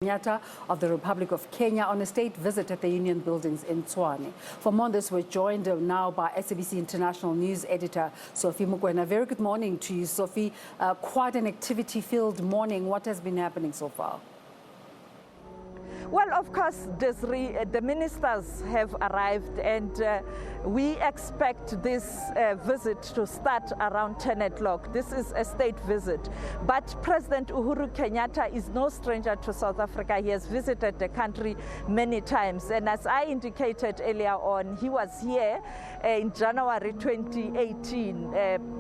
Kenyatta of the Republic of Kenya on a state visit at the Union Buildings in Tshwane. For more on this, we're joined now by SABC International News Editor Sophie Mokoena. Very good morning to you, Sophie. Quite an activity-filled morning. What has been happening so far? Well, of course, Desiree, the ministers have arrived, and we expect this visit to start around 10 o'clock. This is a state visit. But President Uhuru Kenyatta is no stranger to South Africa. He has visited the country many times. And as I indicated earlier on, he was here in January 2018,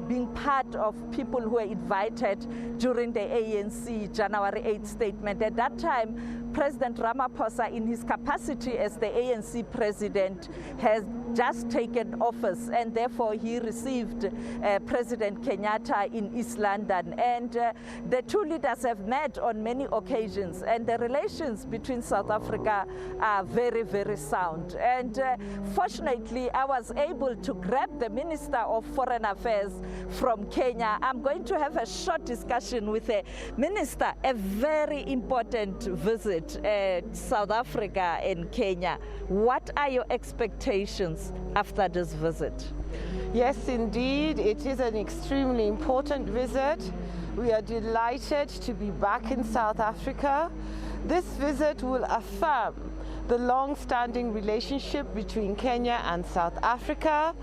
being part of people who were invited during the ANC January 8th statement. At that time, President Ramaphosa, in his capacity as the ANC president, has just taken office, and therefore he received President Kenyatta in East London. And the two leaders have met on many occasions, and the relations between South Africa are very, very sound. And fortunately, I was able to grab the Minister of Foreign Affairs from Kenya. I'm going to have a short discussion with the Minister, a very important visit South Africa and Kenya. What are your expectations after this visit? Yes, indeed. It is an extremely important visit. We are delighted to be back in South Africa. This visit will affirm the long-standing relationship between Kenya and South Africa.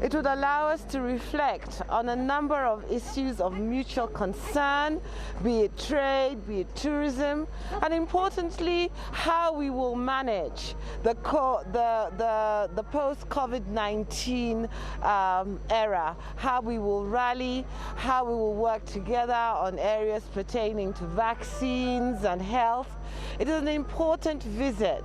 It would allow us to reflect on a number of issues of mutual concern, be it trade, be it tourism, and importantly, how we will manage the post-COVID-19 era, how we will rally, how we will work together on areas pertaining to vaccines and health. It is an important visit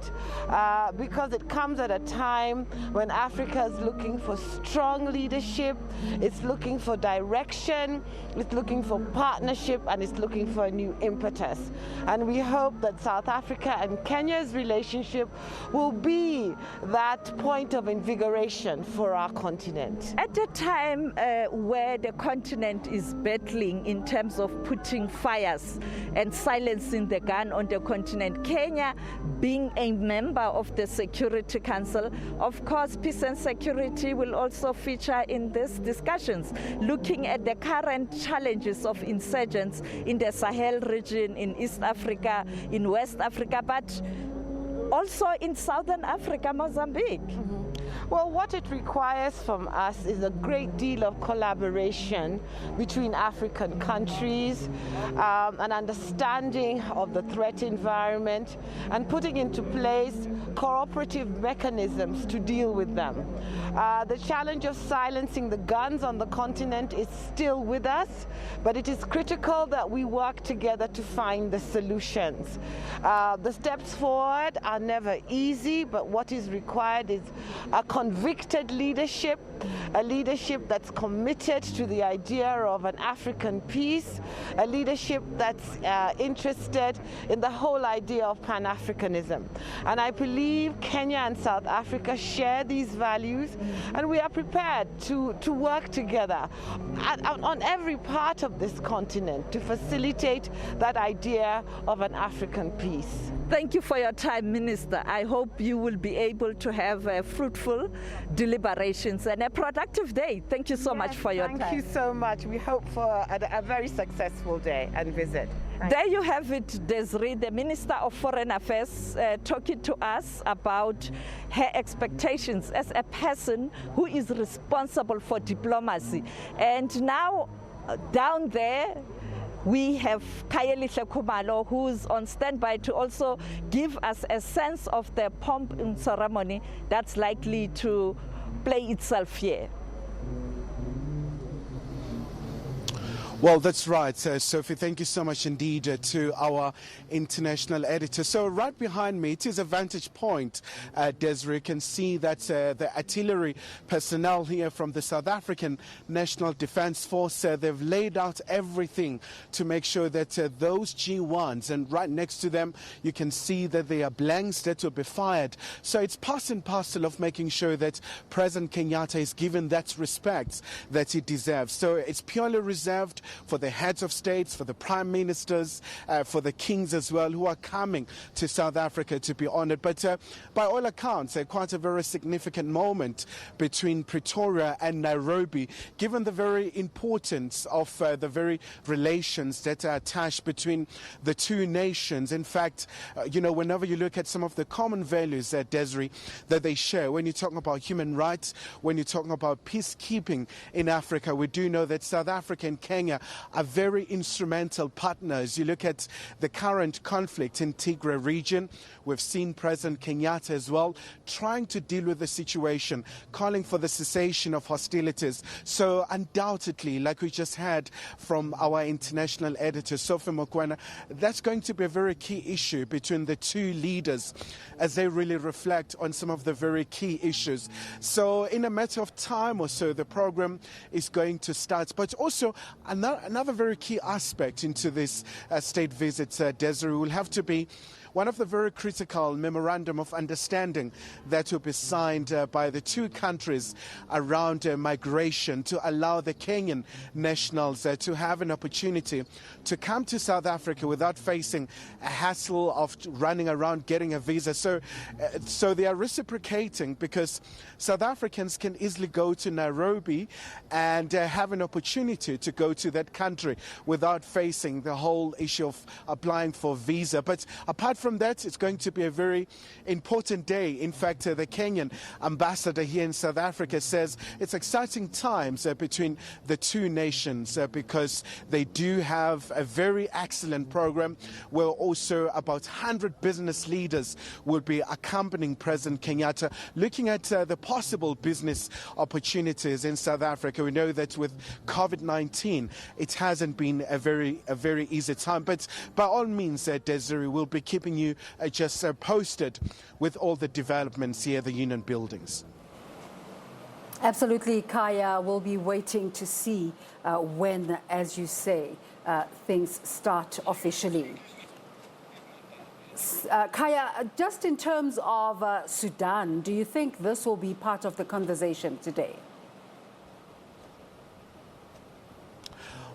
because it comes at a time when Africa is looking for strong leadership, it's looking for direction, it's looking for partnership, and it's looking for a new impetus. And we hope that South Africa and Kenya's relationship will be that point of invigoration for our continent. At a time where the continent is battling in terms of putting fires and silencing the gun on the continent, Kenya being a member of the Security Council, of course, peace and security will also feature in these discussions, looking at the current challenges of insurgents in the Sahel region, in East Africa, in West Africa, but also in Southern Africa, Mozambique. Well, what it requires from us is a great deal of collaboration between African countries, an understanding of the threat environment, and putting into place cooperative mechanisms to deal with them. The challenge of silencing the guns on the continent is still with us, but it is critical that we work together to find the solutions. The steps forward are never easy, but what is required is a convicted leadership, a leadership that's committed to the idea of an African peace, a leadership that's interested in the whole idea of Pan-Africanism. And I believe Kenya and South Africa share these values, and we are prepared to work together on every part of this continent to facilitate that idea of an African peace. Thank you for your time, Minister. I hope you will be able to have fruitful deliberations and a productive day. Thank you so much for your time. Thank you so much. We hope for a very successful day and visit. There you have it, Desiree, the Minister of Foreign Affairs, talking to us about her expectations as a person who is responsible for diplomacy. And now, down there, we have Khayelihle Khumalo, who's on standby to also give us a sense of the pomp and ceremony that's likely to play itself here. Well, that's right, Sophie. Thank you so much indeed to our international editor. So right behind me, it is a vantage point, Desiree. You can see that the artillery personnel here from the South African National Defence Force, they've laid out everything to make sure that those G1s, and right next to them, you can see that they are blanks that will be fired. So it's part and parcel of making sure that President Kenyatta is given that respect that he deserves. So it's purely reserved for the heads of states, for the prime ministers, for the kings as well, who are coming to South Africa to be honored. But by all accounts, quite a very significant moment between Pretoria and Nairobi, given the very importance of the very relations that are attached between the two nations. In fact, whenever you look at some of the common values, Desiree, that they share, when you're talking about human rights, when you're talking about peacekeeping in Africa, we do know that South Africa and Kenya are very instrumental partners. You look at the current conflict in Tigray region, we've seen President Kenyatta as well trying to deal with the situation, calling for the cessation of hostilities. So undoubtedly, like we just heard from our international editor, Sophie Mokoena, that's going to be a very key issue between the two leaders as they really reflect on some of the very key issues. So in a matter of time or so, the program is going to start. But also another very key aspect into this state visit, Desiree, will have to be one of the very critical memorandum of understanding that will be signed by the two countries around migration to allow the Kenyan nationals to have an opportunity to come to South Africa without facing a hassle of running around getting a visa. So they are reciprocating, because South Africans can easily go to Nairobi and have an opportunity to go to that country without facing the whole issue of applying for visa. But apart from that, it's going to be a very important day. In fact, the Kenyan ambassador here in South Africa says it's exciting times between the two nations because they do have a very excellent program where also about 100 business leaders will be accompanying President Kenyatta, looking at the possible business opportunities in South Africa. We know that with COVID-19, it hasn't been a very easy time. But by all means, Desiree, we'll be keeping you just posted with all the developments here at the Union buildings. Absolutely, Kaya. We'll be waiting to see when, as you say, things start officially. Kaya, just in terms of Sudan, do you think this will be part of the conversation today?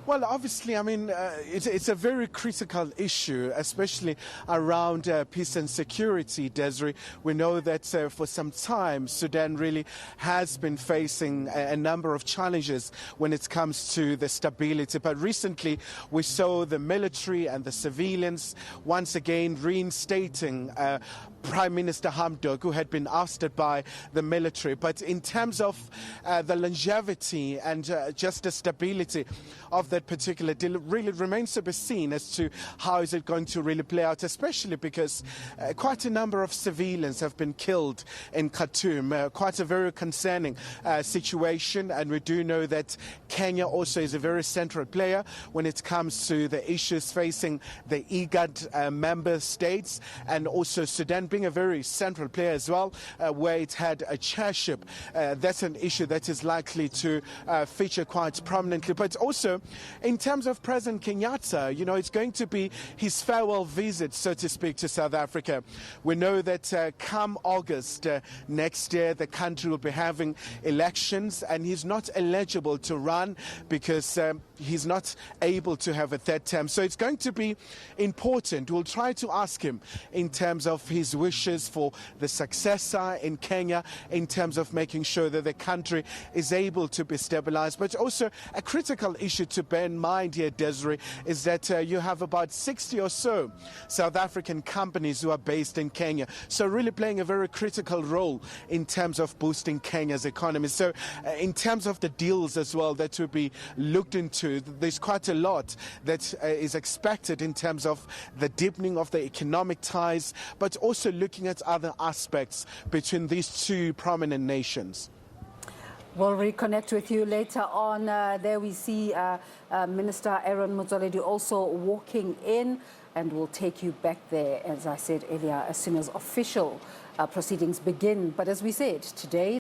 Well, obviously, I mean, it's a very critical issue, especially around peace and security, Desiree. We know that for some time, Sudan really has been facing a number of challenges when it comes to the stability. But recently, we saw the military and the civilians once again reinstating Prime Minister Hamdok, who had been ousted by the military. But in terms of the longevity and just the stability of that particular deal, it really remains to be seen as to how is it going to really play out, especially because quite a number of civilians have been killed in Khartoum. Quite a very concerning situation, and we do know that Kenya also is a very central player when it comes to the issues facing the IGAD member states, and also Sudan being a very central player as well, where it had a chairship. That's an issue that is likely to feature quite prominently. But also, in terms of President Kenyatta, it's going to be his farewell visit, so to speak, to South Africa. We know that come August next year, the country will be having elections, and he's not eligible to run because he's not able to have a third term. So it's going to be important. We'll try to ask him in terms of his wishes for the successor in Kenya, in terms of making sure that the country is able to be stabilized. But also a critical issue to bear in mind here, Desiree, is that you have about 60 or so South African companies who are based in Kenya. So really playing a very critical role in terms of boosting Kenya's economy. So in terms of the deals as well that will be looked into, there's quite a lot that is expected in terms of the deepening of the economic ties, but also looking at other aspects between these two prominent nations. We'll reconnect with you later on. There we see Minister Aaron Motsoaledi also walking in, and we'll take you back there, as I said earlier, as soon as official proceedings begin. But as we said, today